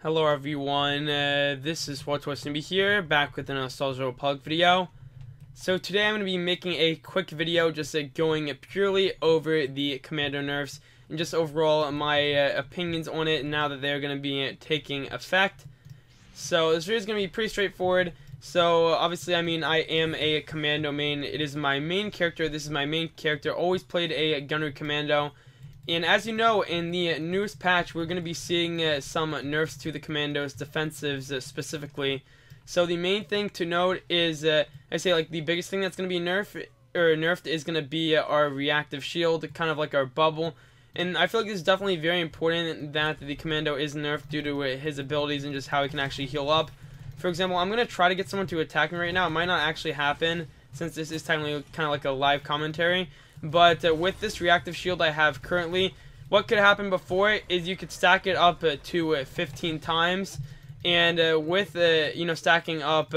Hello everyone, this is SWTOR here, back with an SWTOR video. So today I'm going to be making a quick video just going purely over the Commando Nerfs and just overall my opinions on it now that they're going to be taking effect. So this video is going to be pretty straightforward. So obviously, I am a Commando main. It is my main character. This is my main character. Always played a gunner Commando. And as you know, in the newest patch, we're going to be seeing some nerfs to the Commando's defensives specifically. So the main thing to note is, the biggest thing that's going to be nerfed is going to be our reactive shield, kind of like our bubble. And I feel like this is definitely very important that the Commando is nerfed due to his abilities and just how he can actually heal up. For example, I'm going to try to get someone to attack me right now. It might not actually happen since this is technically kind of like a live commentary. But with this reactive shield I have currently, what could happen before is you could stack it up to 15 times. And with stacking up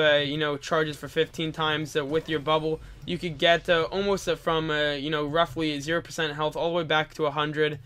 charges for 15 times with your bubble, you could get almost from roughly 0% health all the way back to 100.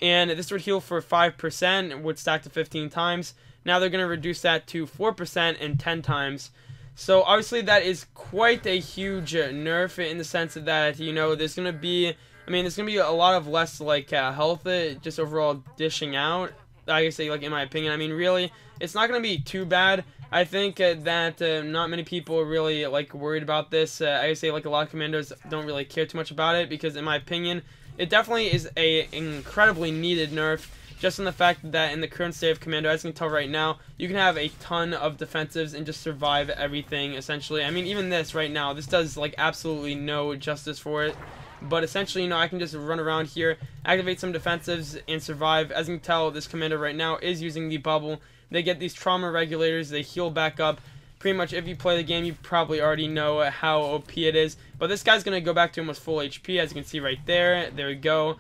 And this would heal for 5%, would stack to 15 times. Now they're going to reduce that to 4% and 10 times. So obviously that is quite a huge nerf in the sense that there's gonna be a lot of less health just overall dishing out. I say in my opinion, really it's not gonna be too bad. I think that not many people are really worried about this. I say a lot of commandos don't really care too much about it because in my opinion it definitely is a incredibly needed nerf. Just in the fact that in the current state of Commando, as you can tell right now, you can have a ton of defensives and just survive everything, essentially. Even this right now, this does, absolutely no justice for it. But essentially, I can just run around here, activate some defensives, and survive. As you can tell, this Commando right now is using the bubble. They get these trauma regulators, they heal back up. Pretty much, if you play the game, you probably already know how OP it is. But this guy's going to go back to almost full HP, as you can see right there. There we go.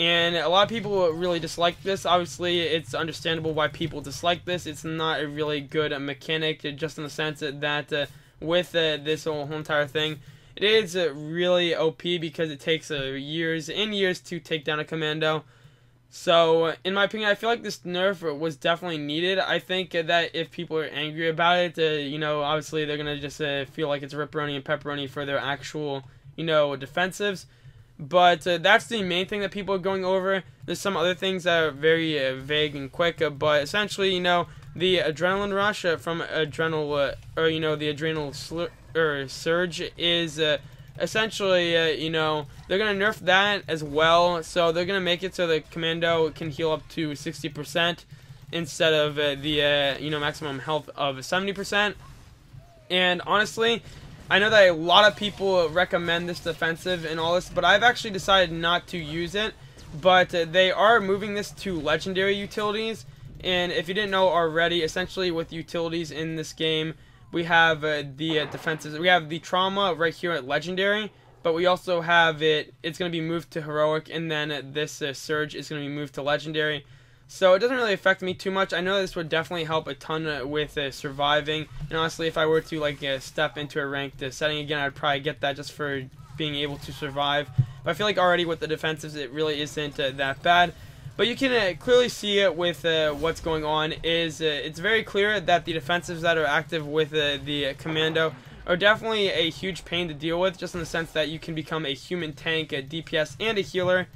And a lot of people really dislike this. Obviously, it's understandable why people dislike this. It's not a really good mechanic, just in the sense that with this whole entire thing, it is really OP because it takes years and years to take down a Commando. So, in my opinion, I feel like this nerf was definitely needed. I think that if people are angry about it, obviously they're going to just feel like it's ripperoni and pepperoni for their actual, defensives. But that's the main thing that people are going over. There's some other things that are very vague and quick, but essentially, the adrenaline rush from the adrenal surge is essentially, they're going to nerf that as well. So they're going to make it so the Commando can heal up to 60% instead of the, maximum health of 70%. And honestly, I know that a lot of people recommend this defensive and all this, but I've actually decided not to use it. But they are moving this to legendary utilities, and if you didn't know already, essentially with utilities in this game, we have the defensives. We have the trauma right here at legendary, but we also have it's going to be moved to heroic, and then this surge is going to be moved to legendary. So it doesn't really affect me too much. I know this would definitely help a ton with surviving. And honestly, if I were to step into a ranked setting again, I'd probably get that just for being able to survive. But I feel like already with the defensives, it really isn't that bad. But you can clearly see it with what's going on. It's very clear that the defensives that are active with the Commando are definitely a huge pain to deal with, just in the sense that you can become a human tank, a DPS, and a healer.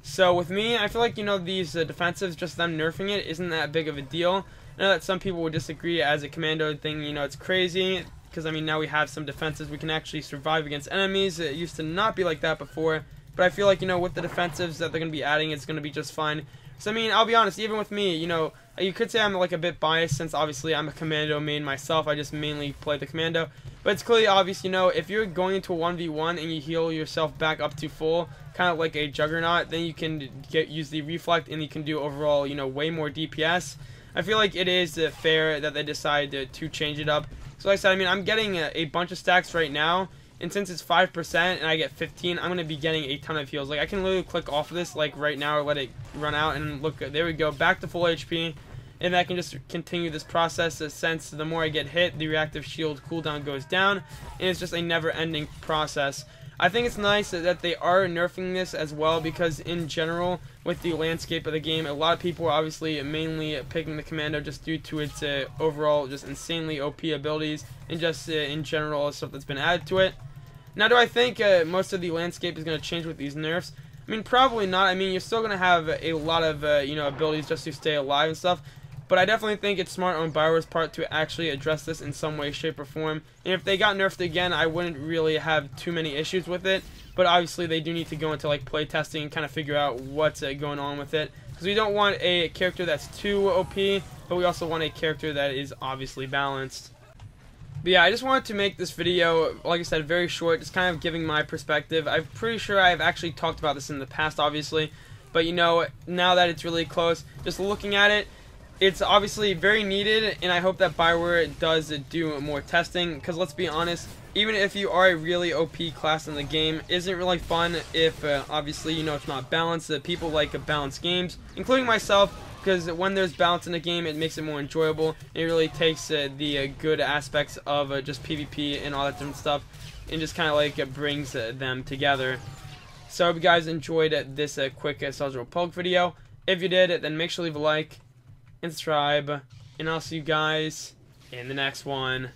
So with me, I feel like, these defensives, just them nerfing it, isn't that big of a deal. I know that some people would disagree as a Commando thing, it's crazy. Because, now we have some defenses, we can actually survive against enemies. It used to not be like that before. But I feel like, with the defensives that they're going to be adding, it's going to be just fine. So, I'll be honest, even with me, you could say I'm a bit biased since obviously I'm a Commando main myself. I just mainly play the Commando. But it's clearly obvious, if you're going into a 1v1 and you heal yourself back up to full, kind of like a Juggernaut, then you can use the Reflect and you can do overall, way more DPS. I feel like it is fair that they decide to change it up. So like I said, I'm getting a bunch of stacks right now. And since it's 5% and I get 15, I'm going to be getting a ton of heals. I can literally click off of this right now or let it run out and look, there we go, back to full HP. And I can just continue this process since the more I get hit, the reactive shield cooldown goes down. And it's just a never-ending process. I think it's nice that they are nerfing this as well because in general, with the landscape of the game. A lot of people are obviously mainly picking the Commando just due to its overall just insanely OP abilities and just in general stuff that's been added to it. Now, do I think most of the landscape is going to change with these nerfs? I mean, probably not. I mean, you're still going to have a lot of abilities just to stay alive and stuff. But I definitely think it's smart on Bioware's part to actually address this in some way, shape, or form. And if they got nerfed again, I wouldn't really have too many issues with it. But obviously, they do need to go into like play testing and kind of figure out what's going on with it. Because we don't want a character that's too OP, but we also want a character that is obviously balanced. But yeah, I just wanted to make this video, like I said, very short, just kind of giving my perspective. I'm pretty sure I've actually talked about this in the past, obviously. But you know, now that it's really close, just looking at it, it's obviously very needed, and I hope that Bioware does do more testing, because let's be honest, even if you are a really OP class in the game, isn't really fun if, obviously, you know, it's not balanced. People like balanced games, including myself, because when there's balance in the game, it makes it more enjoyable. It really takes the good aspects of just PvP and all that different stuff, and just kind of like brings them together. So I hope you guys enjoyed this quick SWTOR Pulg video. If you did, then make sure to leave a like and subscribe, and I'll see you guys in the next one.